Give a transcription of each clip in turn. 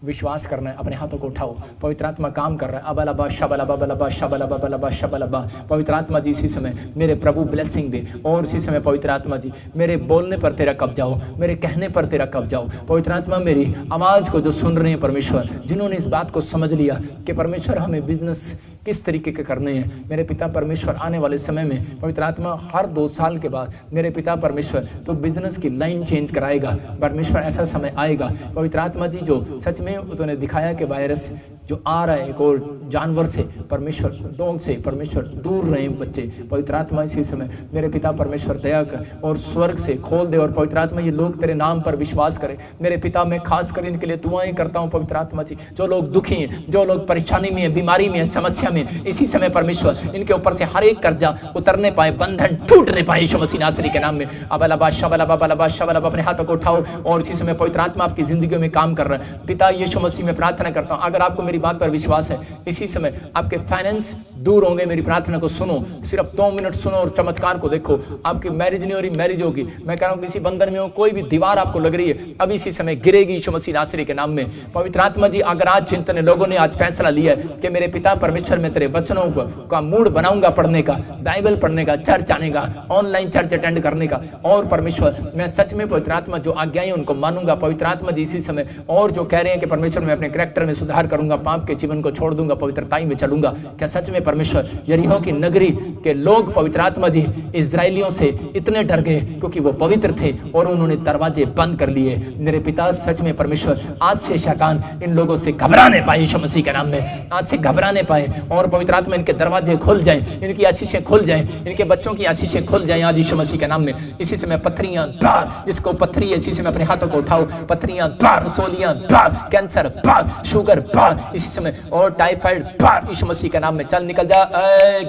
विश्वास करना है, अपने हाथों को उठाओ। पवित्र आत्मा काम कर रहा है। अबलबा शबलबा बलबा शबलबा बलबा शबलबा। पवित्र आत्मा जी इसी समय मेरे प्रभु ब्लेसिंग दे, और इसी समय पवित्र आत्मा जी मेरे बोलने पर तेरा कब्जा हो, मेरे कहने पर तेरा कब्जा हो। पवित्र आत्मा मेरी आवाज़ को जो सुन रहे हैं परमेश्वर, जिन्होंने इस बात को समझ लिया कि परमेश्वर हमें बिजनेस किस तरीके के करने हैं, मेरे पिता परमेश्वर आने वाले समय में पवित्र आत्मा हर 2 साल के बाद मेरे पिता परमेश्वर तो बिजनेस की लाइन चेंज कराएगा। परमेश्वर ऐसा समय आएगा पवित्र आत्मा जी जो सच में उन्होंने दिखाया कि वायरस जो आ रहा है एक और जानवर से, परमेश्वर डॉग से, परमेश्वर दूर रहे बच्चे। पवित्र आत्मा इसी समय मेरे पिता परमेश्वर दया कर और स्वर्ग से खोल दे, और पवित्र आत्मा ये लोग तेरे नाम पर विश्वास करें। मेरे पिता मैं खास कर इनके लिए दुआएं करता हूँ पवित्र आत्मा जी, जो लोग दुखी हैं, जो लोग परेशानी में है, बीमारी में है, समस्या में, इसी समय परमेश्वर इनके ऊपर से हर एक कर्जा उतरने पाए, बंधन टूटने पाए यीशु मसीह नासरी के नाम में। अबलबा शबलबा बलबा शबलबा। अपने हाथों को उठाओ और इसी समय पवित्र आत्मा आपकी जिंदगी में काम कर रहा है। पिता यीशु मसीह में प्रार्थना करता हूँ, अगर आपको मेरी बात पर विश्वास है, इसी समय आपके फाइनेंस दूर होंगे। मेरी प्रार्थना को सुनो, सिर्फ 2 मिनट सुनो और चमत्कार को देखो। आपकी मैरिज नहीं हो रही, मैरिज होगी। मैं कह रहा हूँ किसी बंधन में हो, कोई भी दीवार आपको लग रही है, अब इसी समय गिरेगी यीशु मसीह नासरी के नाम में। पवित्र आत्मा जी अगर आज चिंतन लोगों ने आज फैसला लिया है कि मेरे पिता परमेश्वर में तेरे वचनों का मूड बनाऊंगा पढ़ने का, बाइबल पढ़ने का, चर्च आने का, ऑनलाइन चर्च अटेंड करने का, और परमेश्वर मैं सच में पवित्र आत्मा जो आज्ञाएं उनको मानूंगा। पवित्र आत्मा जी इसी समय और जो कह रहे हैं कि परमेश्वर मैं अपने कैरेक्टर में सुधार करूंगा, पाप के जीवन को छोड़ दूंगा, पवित्रताई में चलूंगा, क्या सच में परमेश्वर यरीहो की नगरी के लोग पवित्र आत्मा जी इजराइलियों से इतने डर गए क्योंकि वो पवित्र थे और उन्होंने दरवाजे बंद कर लिए। मेरे पिता सच में परमेश्वर आज से शैतान इन लोगों से घबराने पाए यीशु मसीह के नाम में, आज से घबराने पाए, और पवित्र आत्मा इनके दरवाजे खुल जाएं, इनकी आशीषें खुल जाएं, इनके बच्चों की आशीषें खुल जाएं आज यीशु मसीह के नाम में। इसी समय पत्थरियां बाहर, जिसको पत्थरी है इसी समय अपने हाथों को उठाओ, पत्थरियां बाहर, रसोलियां बाहर, कैंसर बाहर, शुगर बाहर इसी समय, और टाइफाइड बाहर यीशु मसीह के नाम में। चल निकल जा,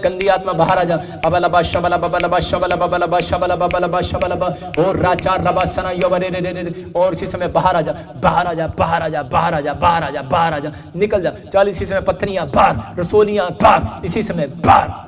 गंदी आत्मा बाहर आ जा। अबलबा शबलबा बलबा शबलबा बलबा शबलबा बलबा शबलबा, और राचार रबा सना योवरे रे रे, और इसी समय बाहर आ जा, बाहर आ जा, बाहर आ जा, बाहर आ जा, बाहर आ जा, बाहर आ जा, निकल जा। चल इसी समय पत्थरियां बाहर, रसोलियां बाहर, इसी समय बाहर,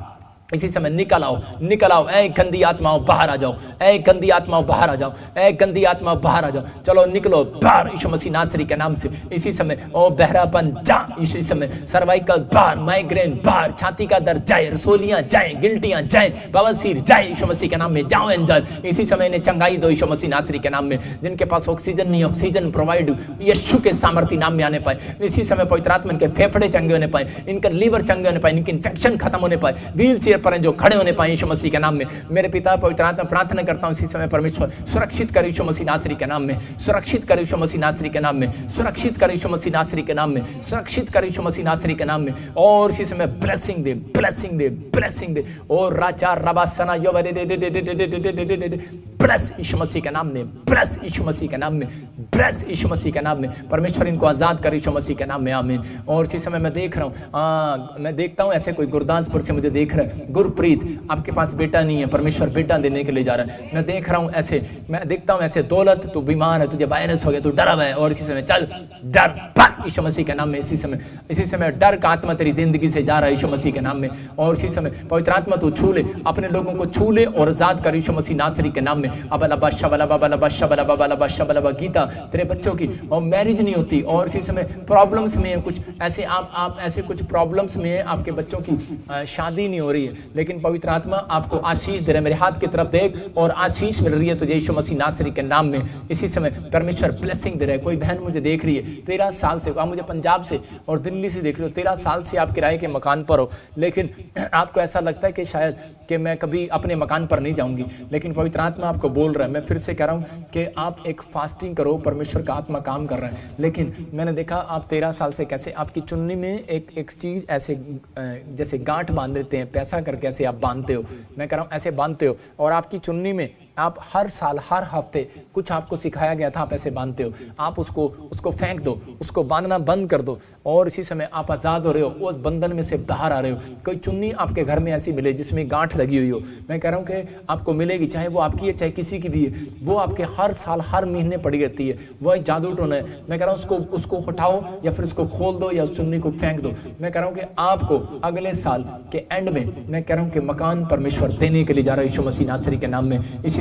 इसी समय निकल आओ, निकल आओ। ऐ गंदी आत्माओं बाहर आ जाओ, ऐ गंदी आत्माओं बाहर आ जाओ, ऐ गंदी आत्माओं बाहर आ जाओ। चलो निकलो बाहर यीशु मसीह नासरी के नाम से। इसी समय ओ बहरापन जा, इसी समय सर्वाइकल बाहर, माइग्रेन बाहर, छाती का दर्द जाए, रसोलियां जाए, गिल्टियां जाए, बवासीर जाए यीशु मसीह के नाम में। जाओ एंजल, इसी समय इन्हें चंगाई दो यीशु मसीह नासरी के नाम में। जिनके पास ऑक्सीजन नहीं, ऑक्सीजन प्रोवाइड यीशु के सामर्थ्य नाम में आने पाए। इसी समय पवित्र आत्मा इनके फेफड़े चंगे होने पाए, इनका लीवर चंगे होने पाए, इनकी इन्फेक्शन खत्म होने पाए, व्हील चेयर पर जो खड़े होने पाए यीशु मसीह के नाम में। मेरे पिता पवित्र आत्मा प्रार्थना करता हूं इसी समय परमेश्वर सुरक्षित कर यीशु मसीह नासरी के नाम में, सुरक्षित कर यीशु मसीह नासरी के नाम में, सुरक्षित कर यीशु मसीह नासरी के नाम में, सुरक्षित कर यीशु मसीह नासरी के नाम में। और इसी समय ब्लेसिंग दे, ब्लेसिंग दे, ब्लेसिंग दे। और राचा रबासना योवरे दे दे दे दे दे दे दे, ब्लेस यीशु मसीह के नाम में, ब्लेस यीशु मसीह के नाम में, ब्लेस यीशु मसीह के नाम में। परमेश्वर इनको आजाद कर यीशु मसीह के नाम में, आमीन। और इसी समय मैं देख रहा हूं, मैं देखता हूं ऐसे कोई गुरदासपुर से मुझे देख रहा है, गुरप्रीत आपके पास बेटा नहीं है, परमेश्वर बेटा देने के लिए जा रहा है। मैं देख रहा हूं ऐसे, मैं देखता हूं ऐसे, दौलत तू बीमार है, तुझे वायरस हो गया, तू डरा हुआ है, और इसी समय चल डर भाग यीशु मसीह के नाम में। इसी समय डर का आत्मा तेरी जिंदगी से जा रहा है यीशु मसीह के नाम में। और इसी समय पवित्र आत्मा तू छू ले, अपने लोगों को छू ले और आजाद कर यीशु मसीह नासरी के नाम में। अबलबा शबलबा बलबा शबलबा बलबा शबलबा। गीता तेरे बच्चों की और मैरिज नहीं होती, और इसी समय प्रॉब्लम्स में कुछ ऐसे आप ऐसे कुछ प्रॉब्लम्स में आपके बच्चों की शादी नहीं हो रही है, लेकिन पवित्र आत्मा आपको आशीष दे रहा है। मेरे हाथ की तरफ देख, और आशीष मिल रही है तुझे यीशु मसीह नासरी के नाम में। इसी समय परमेश्वर ब्लेसिंग दे रहा है। कोई बहन मुझे देख रही है 13 साल से, आप मुझे पंजाब से और दिल्ली से देख रहे हो, 13 साल से आप किराए के मकान पर हो, लेकिन आपको ऐसा लगता है कि शायद कि मैं कभी अपने मकान पर नहीं जाऊंगी, लेकिन पवित्र आत्मा आपको बोल रहा है। मैं फिर से कह रहा हूं कि आप एक फास्टिंग करो, परमेश्वर का आत्मा काम कर रहा है। लेकिन मैंने देखा आप 13 साल से कैसे आपकी चुन्नी में एक चीज ऐसे जैसे गांठ बांध देते हैं, पैसा करके ऐसे आप बांधते हो, मैं कह रहा हूं ऐसे बांधते हो, और आपकी चुन्नी में आप हर साल हर हफ्ते कुछ आपको सिखाया गया था, आप ऐसे बांधते हो, आप उसको फेंक दो, उसको बांधना बंद कर दो, और इसी समय आप आज़ाद हो रहे हो, उस बंधन में से बाहर आ रहे हो। कोई चुन्नी आपके घर में ऐसी मिले जिसमें गांठ लगी हुई हो, मैं कह रहा हूँ कि आपको मिलेगी, चाहे वो आपकी है चाहे किसी की भी है, वो आपके हर साल हर महीने पड़ी रहती है, वो एक जादू टोना है। मैं कह रहा हूँ उसको हटाओ, या फिर उसको खोल दो, या उस चुन्नी को फेंक दो। मैं कह रहा हूँ कि आपको अगले साल के एंड में मैं कह रहा हूँ कि मकान परमेश्वर देने के लिए जा रहा है यीशु मसीह नासरी के नाम में। इसी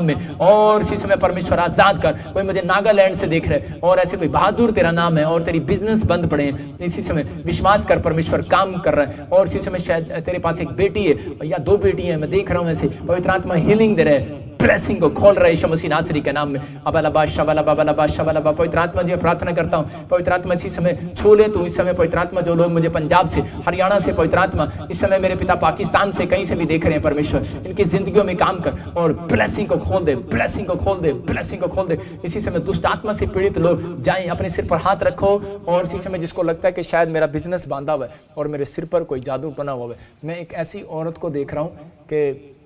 नाम में, और इसी समय परमेश्वर आजाद कर। कोई मुझे नागालैंड से देख रहे और ऐसे कोई बहादुर तेरा नाम है और तेरी बिजनेस बंद पड़े हैं, इसी समय विश्वास कर परमेश्वर काम कर रहा है। और इसी समय शायद तेरे पास एक बेटी है या 2 बेटी है, मैं देख रहा हूँ ऐसे पवित्र आत्मा हीलिंग दे रहे हैं, ब्लेसिंग को खोल रहा है यीशु मसीह नासरी के नाम में। अबलबा शबलबा बलबा शबलबा। पवित्र आत्मा जी प्रार्थना करता हूँ, पवित्र आत्मा इसी समय छू ले तू। इस समय पवित्र आत्मा जो लोग मुझे पंजाब से, हरियाणा से, पवित्र आत्मा इस समय मेरे पिता पाकिस्तान से, कहीं से भी देख रहे हैं परमेश्वर, इनकी जिंदगियों में काम कर और ब्लेसिंग को खोल दे, ब्लेसिंग को खोल दे, ब्लेसिंग को खोल दे। इसी समय दुष्ट आत्मा से पीड़ित लोग जाएं, अपने सिर पर हाथ रखो। और इसी समय जिसको लगता है कि शायद मेरा बिजनेस बांधा हुआ है और मेरे सिर पर कोई जादू बना हुआ है, मैं एक ऐसी औरत को देख रहा हूँ कि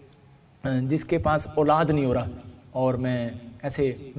जिसके पास औलाद नहीं हो रहा, और मैं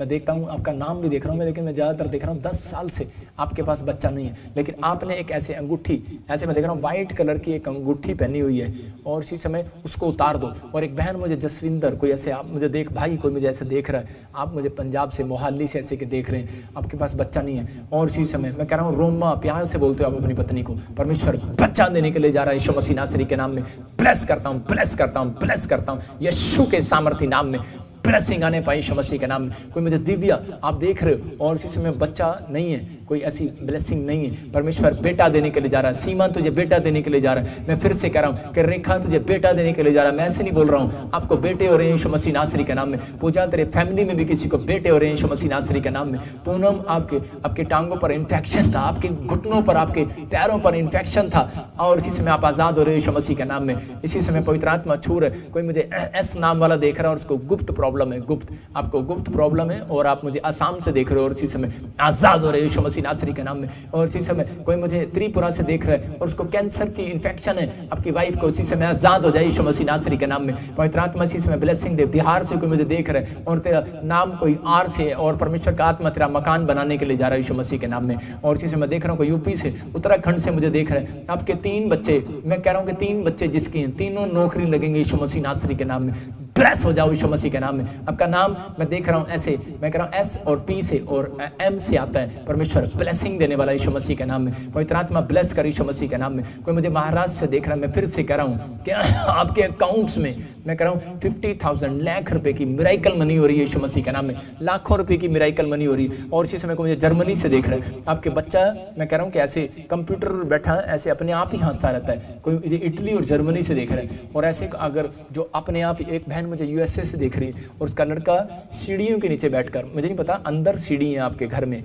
देखता हूँ, आपका नाम भी देख रहा हूँ मैं, लेकिन मैं ज़्यादातर देख रहा हूँ 10 साल से आपके पास बच्चा नहीं है, लेकिन आपने एक ऐसे अंगूठी, ऐसे मैं देख रहा हूँ वाइट कलर की एक अंगूठी पहनी हुई है, और इसी समय उसको उतार दो। और एक बहन मुझे जसविंदर, कोई ऐसे आप मुझे देख, भाई कोई मुझे ऐसे देख रहा है, आप मुझे पंजाब से, मोहाली से ऐसे के देख रहे हैं, आपके पास बच्चा नहीं है। और इसी समय मैं कह रहा हूँ रोमा, प्यार से बोलते हो आप अपनी पत्नी को, परमेश्वर बच्चा देने के लिए जा रहा है यीशु मसीह नासरी के नाम में। ब्लेस करता हूँ, ब्लेस करता हूँ, ब्लेस करता हूँ यीशु के सामर्थी नाम में। ब्लेसिंग आने पाई यीशु मसीह के नाम में। कोई मुझे दिव्या आप देख रहे हो और इसी समय बच्चा नहीं है, कोई ऐसी ब्लेसिंग नहीं है, परमेश्वर बेटा देने के लिए जा रहा है। सीमा तुझे बेटा देने के लिए जा रहा है। मैं फिर से कह रहा हूँ कि रेखा तुझे बेटा देने के लिए जा रहा है। मैं ऐसे नहीं बोल रहा हूँ, आपको बेटे हो रहे हैं यीशु मसीह नासरी के नाम में। पूजा तेरे फैमिली में भी किसी को बेटे हो रहे हैं यीशु मसीह नासरी के नाम में। पूनम आपके टांगों पर इन्फेक्शन था, आपके घुटनों पर, आपके पैरों पर इन्फेक्शन था, और इसी समय आप आजाद हो रहे हैं यीशु मसीह के नाम में। इसी समय पवित्र आत्मा छू रहे। कोई मुझे एस नाम वाला देख रहा है और उसको गुप्त प्रॉब्लम है, गुप्त, आपको गुप्त प्रॉब्लम है, और आप मुझे आसाम से देख रहे हो और इसी समय आजाद हो रहे हैं यीशु मसीह नासरी के नाम में। और इसी समय कोई मुझे त्रिपुरा से देख रहा है और उसको कैंसर की इन्फेक्शन है, आपकी वाइफ को, इसी समय आजाद हो जाए यीशु मसीह नासरी के नाम में। पवित्र आत्मा इसी समय ब्लेसिंग दे। बिहार से कोई मुझे देख रहा है और तेरा नाम कोई आर से, और परमेश्वर का आत्मा तेरा मकान बनाने के लिए जा रहा है यीशु मसीह के नाम में। और इसी समय देख रहा हूँ कोई यूपी से, उत्तराखंड से मुझे देख रहा है, आपके 3 बच्चे, मैं कह रहा हूँ कि 3 बच्चे जिसकी हैं, तीनों नौकरी लगेंगे यीशु मसीह नासरी के नाम में। ब्लेस हो जाओ यीशु मसीह के नाम में। आपका नाम मैं देख रहा हूँ ऐसे, मैं कह रहा हूँ एस और पी से और एम से आता है, परमेश्वर ब्लेसिंग देने वाला यीशु मसीह के नाम में। पवित्र आत्मा ब्लेस कर यीशु मसीह के नाम में। कोई मुझे महाराष्ट्र से देख रहा है, मैं फिर से कह रहा हूँ कि आपके अकाउंट्स में मैं कह रहा हूँ 50,000 लाख रुपए की मिराइकल मनी हो रही है यीशु मसीह के नाम में। लाखों रुपए की मिराइकल मनी हो रही है। और इसी समय को मुझे जर्मनी से देख रहा है, आपके बच्चा, मैं कह रहा हूँ कि ऐसे कंप्यूटर पर बैठा ऐसे अपने आप ही हंसता रहता है। कोई मुझे इटली और जर्मनी से देख रहा है, और ऐसे अगर जो अपने आप, एक बहन मुझे यूएसए से देख रही है और उसका लड़का सीढ़ियों के नीचे बैठकर, मुझे नहीं पता अंदर सीढ़ी है आपके घर में,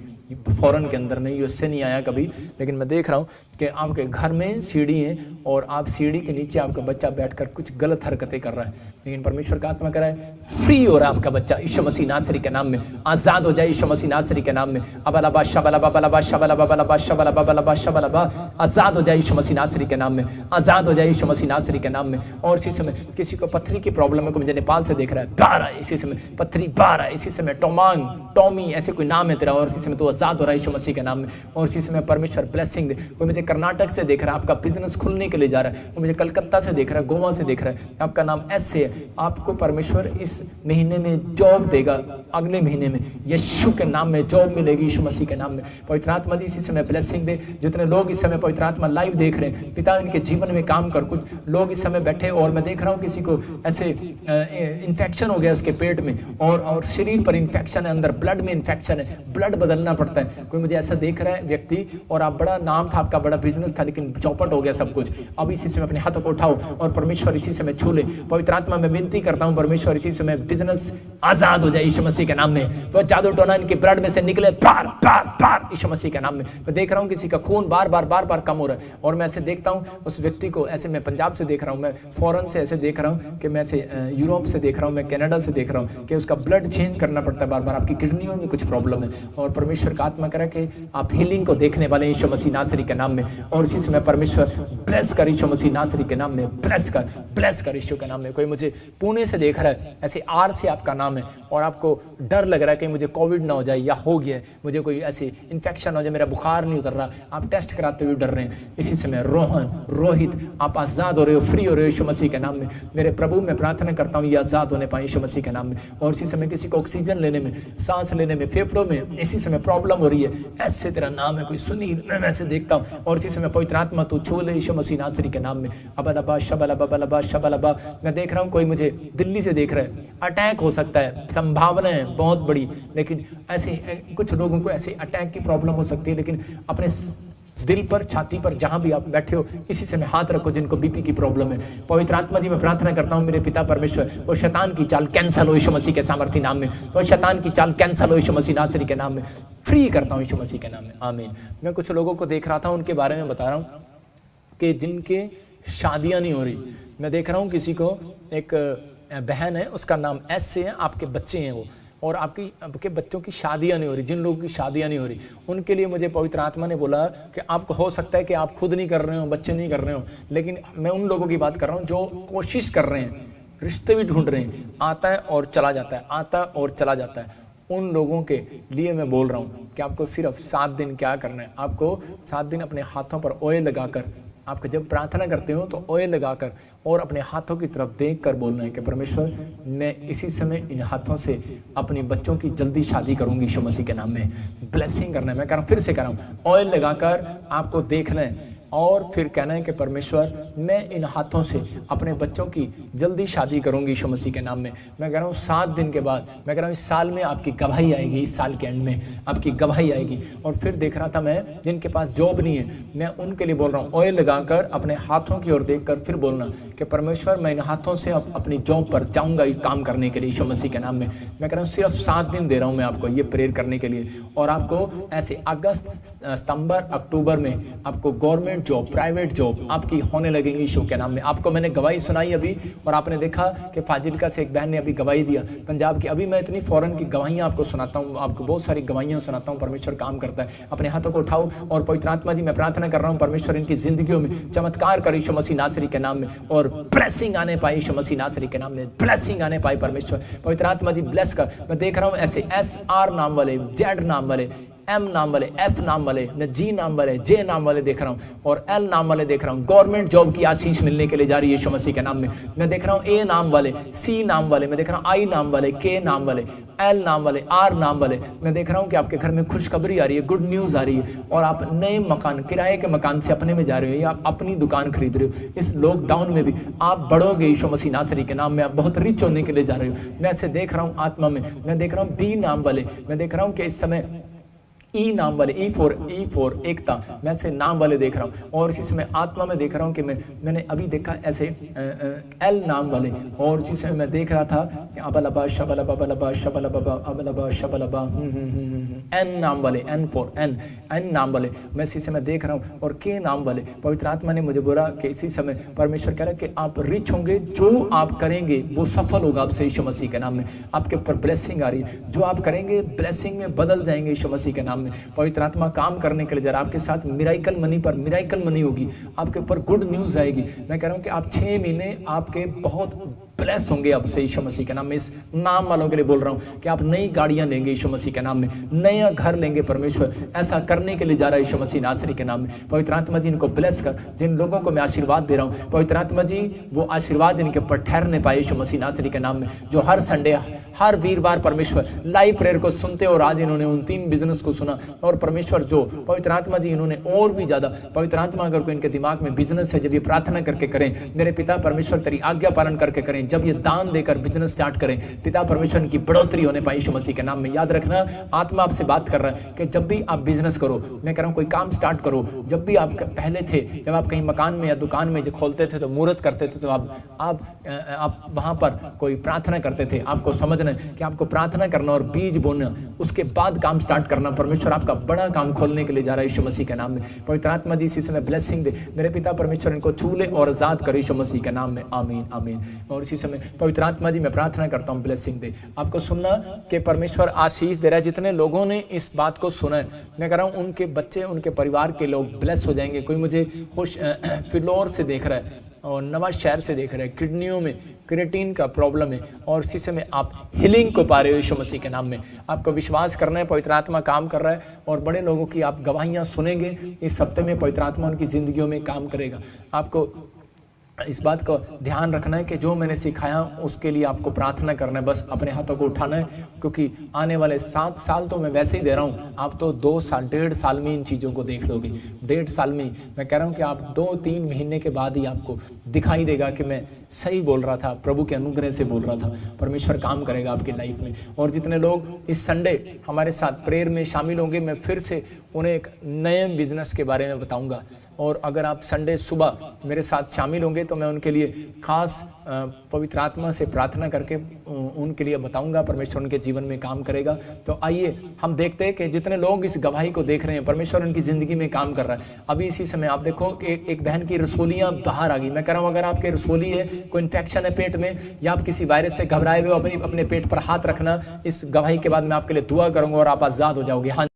फॉरेन के अंदर नहीं, यूएसए नहीं आया कभी, लेकिन मैं देख रहा हूँ कि आपके घर में सीढ़ी है और आप सीढ़ी के नीचे आपका बच्चा बैठकर कुछ गलत हरकतें कर रहा है, लेकिन परमेश्वर का आत्मा कह रहा है फ्री हो रहा है आपका बच्चा यीशु मसीह नासरी के नाम में। आजाद हो जाए यीशु मसीह नासरी के नाम में। अबलबा शबलबा बलबा शबलबा बलबा शबलबा बलबा शबलबा। आजाद हो जाए यीशु मसीह नासरी के नाम में। आजाद हो जाए यीशु मसीह नासरी के नाम में। और इसी समय किसी को पत्थरी की प्रॉब्लम है, को मुझे नेपाल से देख रहा है, 12 इसी समय पत्थरी, 12 इसी समय टोमांग, टॉमी ऐसे कोई नाम है तेरा, और इसी समय तो आजाद हो रहा है यीशु मसीह के नाम में। और इसी समय परमेश्वर ब्लेसिंग दे। कोई मुझे कर्नाटक से देख रहा है, आपका बिजनेस खुलने के लिए जा रहा है। वो मुझे कलकत्ता से देख रहा है, गोवा से देख रहा है, आपका नाम एस से है, आपको परमेश्वर इस महीने में जॉब देगा, अगले महीने में यीशु के नाम में जॉब मिलेगी यीशु मसीह के नाम में। पवित्र आत्मा जी इसी समय ब्लेसिंग दे। जितने लोग इस समय पवित्र आत्मा लाइव देख रहे हैं, पिता इनके जीवन में काम कर। कुछ लोग इस समय बैठे और मैं देख रहा हूँ किसी को ऐसे इन्फेक्शन हो गया उसके पेट में, और शरीर पर इन्फेक्शन है, अंदर ब्लड में इन्फेक्शन है, ब्लड बदलना पड़ता है। कोई मुझे ऐसा देख रहा है व्यक्ति, और आप बड़ा नाम था आपका, बड़ा बिजनेस था, लेकिन चौपट हो गया सब कुछ। अब इसी समय अपने हाथों को उठाओ और परमेश्वर इसी समय छू ले। पवित्र आत्मा में विनती करता हूँ, परमेश्वर इसी समय बिजनेस आजाद हो जाए यीशु मसीह के नाम में। तो जादू टोना इनके ब्लड में से निकले पार पार पार यीशु मसीह के नाम में। मैं देख रहा हूँ किसी का खून बार बार कम हो रहा है, और मैं ऐसे देखता हूँ उस व्यक्ति को, ऐसे मैं पंजाब से देख रहा हूँ, मैं फॉरेन से ऐसे देख रहा हूँ कि मैं ऐसे यूरोप से देख रहा हूँ, मैं कनाडा से देख रहा हूँ कि उसका ब्लड चेंज करना पड़ता है बार बार, आपकी किडनियों में कुछ प्रॉब्लम है। और परमेश्वर का आत्मा करे कि आप हीलिंग को देखने वाले यीशु मसीह नासरी के नाम में। और इसी समय परमेश्वर ब्लेस कर यीशु मसीह नासरी के नाम में, ब्लेस कर यीशु के नाम में। कोई मुझे पुणे से देख रहा है, ऐसे आर से आपका नाम है, और आपको डर लग रहा है कि मुझे कोविड ना हो जाए या हो गया, मुझे कोई ऐसी इन्फेक्शन हो जाए, मेरा बुखार नहीं उतर रहा, आप टेस्ट कराते हुए डर रहे हैं। इसी समय रोहित आप आजाद हो रहे हो, फ्री हो रहे हो यीशु मसीह के नाम में। मेरे प्रभु मैं प्रार्थना करता हूँ ये आजाद होने पाए यीशु मसीह के नाम में। और इसी समय किसी को ऑक्सीजन लेने में, सांस लेने में, फेफड़ों में इसी समय प्रॉब्लम हो रही है, ऐसे तेरा नाम है कोई सुनील, मैं वैसे देखता हूँ और इसी समय पवित्र आत्मा तू छू ले यीशु मसीह नासरी के नाम में। अबलबा शबलबा बलबा शबलबा। मैं देख रहा हूँ कोई मुझे दिल्ली से देख रहा है, अटैक हो सकता है, संभावना है बहुत बड़ी, लेकिन ऐसे कुछ लोगों को ऐसे अटैक की प्रॉब्लम हो सकती है, लेकिन अपने दिल पर, छाती पर, जहां भी आप बैठे हो इसी समय हाथ रखो जिनको बीपी की प्रॉब्लम है। पवित्र आत्मा जी मैं प्रार्थना करता हूं मेरे पिता परमेश्वर, वो शैतान की चाल कैंसल हो यीशु मसीह के सामर्थी नाम में, वो शैतान की चाल कैंसल हो यीशु मसीह नासरी के नाम में, फ्री करता हूं यीशु मसीह के नाम में, आमीन। मैं कुछ लोगों को देख रहा था, उनके बारे में बता रहा हूँ कि जिनके शादियां नहीं हो रही। मैं देख रहा हूँ किसी को, एक बहन है, उसका नाम एस से है, आपके बच्चे हैं वो, और आपके बच्चों की शादियां नहीं हो रही, जिन लोगों की शादियां नहीं हो रही उनके लिए मुझे पवित्र आत्मा ने बोला कि आपको हो सकता है कि आप खुद नहीं कर रहे हो, बच्चे नहीं कर रहे हो, लेकिन मैं उन लोगों की बात कर रहा हूँ जो कोशिश कर रहे हैं, रिश्ते भी ढूंढ रहे हैं, आता है और चला जाता है, आता है और चला जाता है। उन लोगों के लिए मैं बोल रहा हूँ कि आपको सिर्फ 7 दिन क्या करना है, आपको 7 दिन अपने हाथों पर ऑयल लगाकर, आपको जब प्रार्थना करते हो तो ऑयल लगाकर और अपने हाथों की तरफ देखकर बोलना है कि परमेश्वर मैं इसी समय इन हाथों से अपने बच्चों की जल्दी शादी करूंगी यीशु मसीह के नाम में। ब्लेसिंग करना है, मैं कह रहा हूँ, फिर से कह रहा हूँ, ऑयल लगाकर आपको देखना है और फिर कहना है कि परमेश्वर मैं इन हाथों से अपने बच्चों की जल्दी शादी करूंगी यीशु मसीह के नाम में। मैं कह रहा हूँ 7 दिन के बाद, मैं कह रहा हूँ इस साल में आपकी गवाही आएगी, इस साल के एंड में आपकी गवाही आएगी। और फिर देख रहा था मैं, जिनके पास जॉब नहीं है, मैं उनके लिए बोल रहा हूँ ऑयल लगाकर अपने हाथों की ओर देखकर फिर बोलना कि परमेश्वर मैं इन हाथों से अपनी जॉब पर जाऊँगा काम करने के लिए यीशु मसीह के नाम में। मैं कह रहा हूँ सिर्फ 7 दिन दे रहा हूँ मैं आपको ये प्रेयर करने के लिए, और आपको ऐसे अगस्त, सितंबर, अक्टूबर में आपको गवर्नमेंट जॉब, प्राइवेट जॉब आपकी होने लगेंगी यीशु के नाम में। आपको मैंने गवाही सुनाई अभी, और आपने देखा कि फाजिलका से एक बहन ने अभी गवाही दिया पंजाब की। अभी मैं इतनी फौरन की गवाहियां आपको सुनाता हूं, आपको बहुत सारी गवाहियां सुनाता हूं। परमेश्वर काम करता है। अपने हाथों को उठाओ और पवित्र आत्मा जी मैं प्रार्थना कर रहा हूं परमेश्वर इनकी जिंदगियों में चमत्कार करे यीशु मसीह नासरी के नाम में, और ब्लेसिंग आने पाए यीशु मसीह नासरी के नाम में, ब्लेसिंग आने पाए परमेश्वर। पवित्र आत्मा जी ब्लेस कर। मैं देख रहा हूं ऐसे SR नाम वाले, Z नाम वाले, M नाम वाले, F नाम वाले, G नाम वाले, J नाम वाले देख रहा हूँ, और L नाम वाले देख रहा हूँ। गवर्नमेंट जॉब की आशीष मिलने के लिए जा रही है यीशु मसीह के नाम में। मैं देख रहा हूँ A नाम वाले, C नाम वाले, मैं देख रहा हूँ I नाम वाले, K नाम वाले, L नाम वाले, R नाम वाले। मैं देख रहा हूँ कि आपके घर में खुशखबरी आ रही है, गुड न्यूज़ आ रही है, और आप नए मकान, किराए के मकान से अपने में जा रहे हो, या आप अपनी दुकान खरीद रहे हो। इस लॉकडाउन में भी आप बढ़ोगे यीशु मसीह नासरी के नाम में, आप बहुत रिच होने के लिए जा रहे हो। मैं ऐसे देख रहा हूँ आत्मा में। मैं देख रहा हूँ B नाम वाले, मैं देख रहा हूँ कि इस समय E नाम वाले, E4 एकता, मैं ऐसे नाम वाले देख रहा हूँ। और इसी समय आत्मा में देख रहा हूँ कि मैंने अभी देखा ऐसे L नाम वाले, और इसी समय मैं देख रहा था अबलबा शबलबा बलबा शबलबा अबलबा शबलबा N नाम वाले, N नाम वाले मैं इसी समय देख रहा हूँ, और K नाम वाले। पवित्र आत्मा ने मुझे बोला कि इसी समय परमेश्वर कह रहा है कि आप रिच होंगे, जो आप करेंगे वो सफल होगा आपसे यीशु मसीह के नाम में। आपके ऊपर ब्लेसिंग आ रही है, जो आप करेंगे ब्लेसिंग में बदल जाएंगे यीशु मसीह के नाम में। पवित्र आत्मा काम करने के लिए जरा आपके साथ मिराइकल मनी पर मिराइकल मनी होगी, आपके ऊपर गुड न्यूज़ आएगी। मैं कह रहा हूँ कि आप 6 महीने आपके बहुत ब्लेस होंगे अब से यीशु मसीह के नाम में। इस नाम वालों के लिए बोल रहा हूँ कि आप नई गाड़ियां लेंगे यीशु मसीह के नाम में, नया घर लेंगे। परमेश्वर ऐसा करने के लिए जा रहा है यीशु मसीह नासरी के नाम में। पवित्र आत्मा जी इनको ब्लेस कर। जिन लोगों को मैं आशीर्वाद दे रहा हूँ पवित्र आत्मा जी वो आशीर्वाद इनके ऊपर ठहरने पाए यीशु मसीह नासरी के नाम में। जो हर संडे, हर वीरवार परमेश्वर लाइव प्रेयर को सुनते, और आज इन्होंने उन 3 बिजनेस को सुना, और परमेश्वर जो पवित्र आत्मा जी इन्होंने और भी ज्यादा, पवित्र आत्मा अगर कोई इनके दिमाग में बिजनेस है, जब ये प्रार्थना करके करें, मेरे पिता परमेश्वर तेरी आज्ञा पालन करके करें, जब ये दान देकर बिजनेस स्टार्ट करें, पिता परमेश्वर की बढ़ोतरी होने पाए यीशु मसीह के नाम में। याद रखना आत्मा आपसे बात कर रहा है कि जब भी आप बिजनेस करो, मैं कह रहा हूँ कोई काम स्टार्ट करो, जब भी आप पहले थे, जब आप कहीं मकान में या दुकान में जो खोलते थे तो मुहूर्त करते थे, तो आप वहां पर कोई प्रार्थना करते थे। आपको समझना है कि आपको प्रार्थना करना और बीज बोना, उसके बाद काम स्टार्ट करना। परमेश्वर आपका बड़ा काम खोलने के लिए जा रहा है यीशु मसीह के नाम में। पवित्र आत्मा जी इसी समय ब्लेसिंग दे। मेरे पिता परमेश्वर इनको छू ले और आजाद करे यीशु मसीह के नाम में, आमीन आमीन। और इसी समय पवित्र आत्मा जी मैं प्रार्थना करता हूँ ब्लेसिंग दे। आपको सुनना कि परमेश्वर आशीष दे रहा है। जितने लोगों ने इस बात को सुना है, मैं कह रहा हूँ उनके बच्चे, उनके परिवार के लोग ब्लेस हो जाएंगे। कोई मुझे खुश फिलौर से देख रहा है और नवा शहर से देख रहे हैं, किडनियों में क्रिएटिन का प्रॉब्लम है, और इसी समय आप हीलिंग को पा रहे हो यीशु मसीह के नाम में। आपको विश्वास करना है, पवित्र आत्मा काम कर रहा है, और बड़े लोगों की आप गवाहियां सुनेंगे। इस हफ्ते में पवित्र आत्मा उनकी जिंदगियों में काम करेगा। आपको इस बात का ध्यान रखना है कि जो मैंने सिखाया उसके लिए आपको प्रार्थना करना है, बस अपने हाथों को उठाना है, क्योंकि आने वाले 7 साल तो मैं वैसे ही दे रहा हूँ, आप तो 1.5 साल में इन चीज़ों को देख लोगे। 1.5 साल में मैं कह रहा हूँ कि आप 2-3 महीने के बाद ही आपको दिखाई देगा कि मैं सही बोल रहा था, प्रभु के अनुग्रह से बोल रहा था। परमेश्वर काम करेगा आपकी लाइफ में। और जितने लोग इस संडे हमारे साथ प्रेयर में शामिल होंगे, मैं फिर से उन्हें एक नए बिजनेस के बारे में बताऊंगा। और अगर आप संडे सुबह मेरे साथ शामिल होंगे तो मैं उनके लिए खास पवित्र आत्मा से प्रार्थना करके उनके लिए बताऊंगा, परमेश्वर उनके जीवन में काम करेगा। तो आइए हम देखते हैं कि जितने लोग इस गवाही को देख रहे हैं, परमेश्वर उनकी ज़िंदगी में काम कर रहा है। अभी इसी समय आप देखो कि एक बहन की रसोलियाँ बाहर आ गई। मैं कह रहा हूँ अगर आपके रसोली है, कोई इन्फेक्शन है पेट में, या आप किसी वायरस से घबराए हुए अपने पेट पर हाथ रखना, इस गवाही के बाद मैं आपके लिए दुआ करूंगा और आप आज़ाद हो जाओगे। हाँ,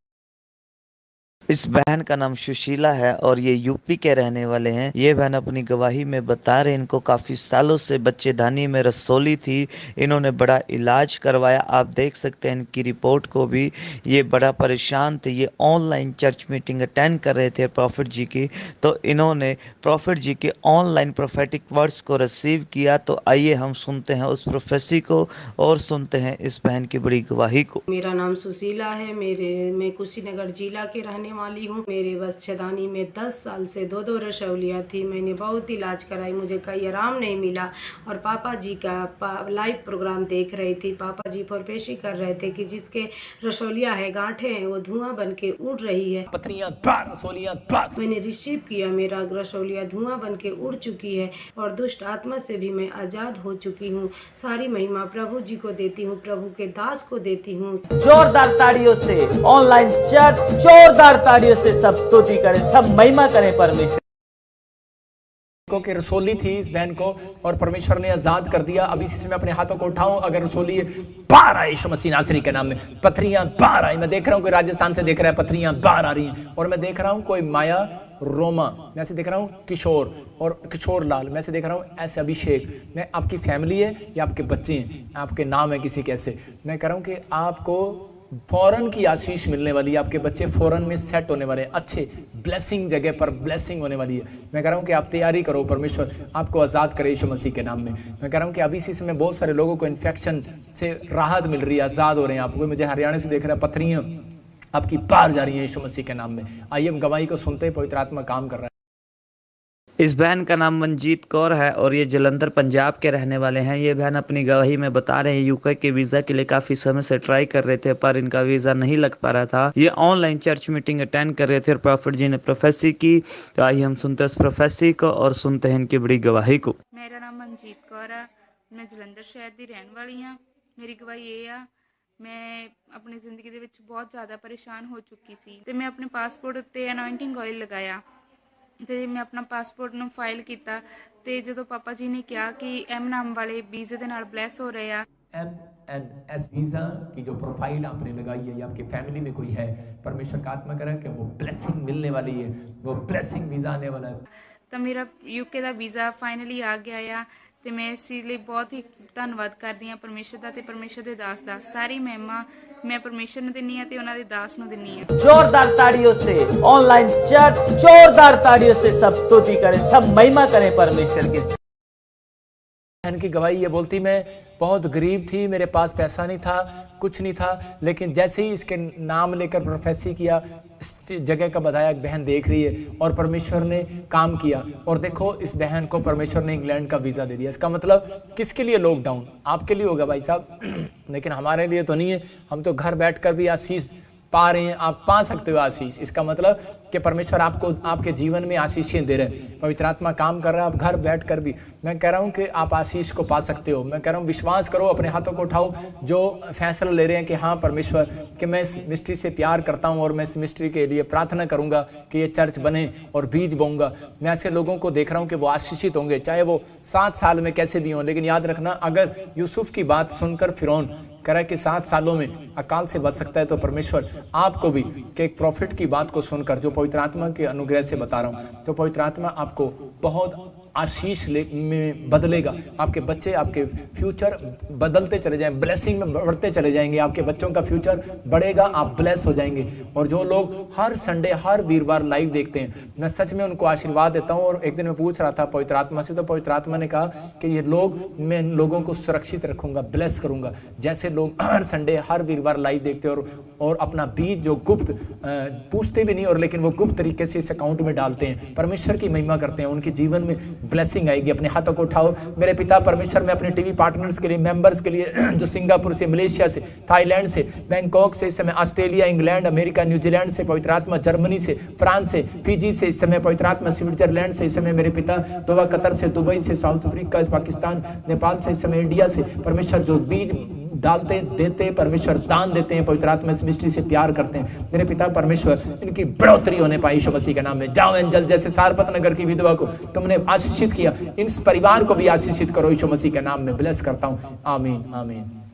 इस बहन का नाम सुशीला है और ये यूपी के रहने वाले हैं। ये बहन अपनी गवाही में बता रहे हैं इनको काफ़ी सालों से बच्चेदानी में रसोली थी, इन्होंने बड़ा इलाज करवाया। आप देख सकते हैं इनकी रिपोर्ट को भी। ये बड़ा परेशान थे। ये ऑनलाइन चर्च मीटिंग अटेंड कर रहे थे प्रॉफिट जी की, तो इन्होंने प्रॉफिट जी के ऑनलाइन प्रोफेटिक वर्ड्स को रिसीव किया। तो आइए हम सुनते हैं उस प्रोफेसी को और सुनते हैं इस बहन की बड़ी गवाही को। मेरा नाम सुशीला है। मैं कुशीनगर जिला के रहने वाली हूँ। मेरे बच्चेदानी में 10 साल से 2 रसौलियाँ थी। मैंने बहुत इलाज कराई, मुझे कहीं आराम नहीं मिला। और पापा जी का लाइव प्रोग्राम देख रही थी। पापा जी प्रोफेसी कर रहे थे कि जिसके रसौलियाँ है, गांठें हैं, वो धुआं बन के उड़ रही है। पत्रियां बार, रसोलियां बार। मैंने रिसीव किया, मेरा रसौलियाँ धुआं बन के उड़ चुकी है और दुष्ट आत्मा से भी मैं आज़ाद हो चुकी हूँ। सारी महिमा प्रभु जी को देती हूँ, प्रभु के दास को देती हूँ। जोरदार ताड़ियों से ऑनलाइन चर्च, जोरदार ताड़ियों से सब स्तुति करें, सब महिमा करें परमेश्वर कि रसोली थी इस बहन को और परमेश्वर ने आजाद कर दिया। अभी इसी समय अपने हाथों को उठाऊं, अगर रसोली बाहर आए यीशु मसीह नासरी के नाम में, पथरियां बाहर आई। मैं देख रहा हूं कोई राजस्थान से देख रहा है, पथरियां बाहर आ रही हैं। और मैं देख रहा हूं कोई माया रोमा, मैं ऐसे देख रहा हूं किशोर और किशोर लाल, मैं ऐसे देख रहा हूं ऐसे अभिषेक। मैं आपकी फैमिली है या आपके बच्चे हैं, आपके नाम है किसी कैसे, मैं कह रहा हूं कि आपको फौरन की आशीष मिलने वाली है। आपके बच्चे फौरन में सेट होने वाले हैं, अच्छे ब्लेसिंग जगह पर ब्लेसिंग होने वाली है। मैं कह रहा हूं कि आप तैयारी करो, परमेश्वर आपको आज़ाद करे यीशु मसीह के नाम में। मैं कह रहा हूं कि अभी इसी समय बहुत सारे लोगों को इन्फेक्शन से राहत मिल रही है, आज़ाद हो रहे हैं। आपको मुझे हरियाणा से देख रहा है, पथरियाँ आपकी बाहर जा रही हैं यीशु मसीह के नाम में। आइए हम गवाही को सुनते हैं, पवित्र आत्मा काम कर रहा है। इस बहन का नाम मनजीत कौर है और ये जलंधर पंजाब के रहने वाले हैं। ये बहन अपनी गवाही में बता रहे हैं यूके के वीज़ा के लिए काफ़ी समय से ट्राई कर रहे थे पर इनका वीज़ा नहीं लग पा रहा था। ये ऑनलाइन चर्च मीटिंग अटेंड कर रहे थे और प्रॉफिट जी ने प्रोफेसी की। तो आइए हम सुनते हैं उस प्रोफेसी को और सुनते हैं इनकी बड़ी गवाही को। मेरा नाम मनजीत कौर है, मैं जलंधर शहर की रहने वाली हाँ। मेरी गवाही ये आ, मैं अपनी जिंदगी ਦੇ ਵਿੱਚ बहुत ज़्यादा परेशान हो चुकी सी ਤੇ मैं अपने पासपोर्ट उत्ते अनॉइंटिंग ऑयल लगाया ਤੇ मैं अपना पासपोर्ट ਨੂੰ फाइल किया। ਤੇ ਜਦੋਂ पापा जी ने कहा कि एम नाम वाले वीज़े ਦੇ ਨਾਲ ब्लैस हो रहे ਆ। MNS वीजा की जो प्रोफाइल आपने लगाई है या आपकी फैमिली में कोई है, परमेश्वर का आत्मा करे कि वो ब्लेसिंग मिलने वाली है, वो ब्लेसिंग वीजा आने वाला है। तो मेरा यूके का वीज़ा फाइनली आ गया आ ਤੇ मैं इस लिए बहुत ही ਧੰਨਵਾਦ ਕਰਦੀ ਹਾਂ परमेश्वर ਦਾ ਤੇ परमेश्वर ਦੇ ਦਾਸ ਦਾ। सारी महिमा मैं परमेश्वर ਨੂੰ ਦਿੰਨੀ ਆ ਤੇ ਉਹਨਾਂ ਦੇ ਦਾਸ ਨੂੰ ਦਿੰਨੀ ਆ। जोरदार ताड़ियों से ऑनलाइन चर्च, जोरदार ताड़ियों से सब स्तुति करें, सब महिमा करें परमेश्वर की। बहन की गवाही ये बोलती, मैं बहुत गरीब थी, मेरे पास पैसा नहीं था, कुछ नहीं था, लेकिन जैसे ही इसके नाम लेकर प्रोफेसी किया, इस जगह का बताया, एक बहन देख रही है और परमेश्वर ने काम किया। और देखो इस बहन को परमेश्वर ने इंग्लैंड का वीज़ा दे दिया। इसका मतलब किसके लिए लॉकडाउन? आपके लिए होगा भाई साहब, लेकिन हमारे लिए तो नहीं है। हम तो घर बैठकर भी आशीष पा रहे हैं, आप पा सकते हो आशीष। इसका मतलब कि परमेश्वर आपको आपके जीवन में आशीषें दे रहे हैं, पवित्र आत्मा काम कर रहा है, आप घर बैठकर भी। मैं कह रहा हूं कि आप आशीष को पा सकते हो। मैं कह रहा हूं विश्वास करो, अपने हाथों को उठाओ जो फैसला ले रहे हैं कि हाँ परमेश्वर कि मैं इस मिस्ट्री से प्यार करता हूं और मैं इस मिस्ट्री के लिए प्रार्थना करूंगा कि ये चर्च बने और बीज बोऊंगा। मैं ऐसे लोगों को देख रहा हूं कि वो आशीषित होंगे, चाहे वो 7 साल में कैसे भी हों। लेकिन याद रखना, अगर यूसुफ की बात सुनकर फिरौन कह रहा है कि 7 सालों में अकाल से बच सकता है, तो परमेश्वर आपको भी कि एक प्रॉफिट की बात को सुनकर, जो पवित्र आत्मा के अनुग्रह से बता रहा हूँ, तो पवित्र आत्मा आपको बहुत आशीष में बदलेगा। आपके बच्चे, आपके फ्यूचर बदलते चले जाएंगे, ब्लेसिंग में बढ़ते चले जाएंगे, आपके बच्चों का फ्यूचर बढ़ेगा, आप ब्लेस हो जाएंगे। और जो लोग हर संडे हर वीरवार लाइव देखते हैं, मैं सच में उनको आशीर्वाद देता हूँ। और एक दिन मैं पूछ रहा था पवित्र आत्मा से, तो पवित्र आत्मा ने कहा कि ये लोग, मैं इन लोगों को सुरक्षित रखूंगा, ब्लेस करूंगा। जैसे लोग हर संडे हर वीरवार लाइव देखते हैं और अपना बीज जो गुप्त पूछते भी नहीं, और लेकिन वो गुप्त तरीके से इस अकाउंट में डालते हैं, परमेश्वर की महिमा करते हैं, उनके जीवन में ब्लेसिंग आएगी। अपने हाथों को उठाओ। मेरे पिता परमेश्वर, मैं अपने टीवी पार्टनर्स के लिए, मेंबर्स के लिए जो सिंगापुर से, मलेशिया से, थाईलैंड से, बैंकॉक से, इस समय ऑस्ट्रेलिया, इंग्लैंड, अमेरिका, न्यूजीलैंड से, पवित्र आत्मा जर्मनी से, फ्रांस से, फिजी से, इस समय पवित्र आत्मा स्विट्जरलैंड से, इस समय मेरे पिता दोहा, कतर से, दुबई से, साउथ अफ्रीका, पाकिस्तान, नेपाल से, इस समय इंडिया से, परमेश्वर जो बीज डालते देते, परमेश्वर दान देते हैं, पवित्र आत्मा इस मिस्ट्री से प्यार करते हैं। मेरे पिता परमेश्वर, इनकी बढ़ोतरी होने पाई यीशु मसीह के नाम में। जाओ एंजल, जैसे सारपत नगर की विधवा को तुमने आशीषित किया, इन परिवार को भी आशीषित करो यीशु मसीह के नाम में। ब्लेस करता हूं। आमीन आमीन।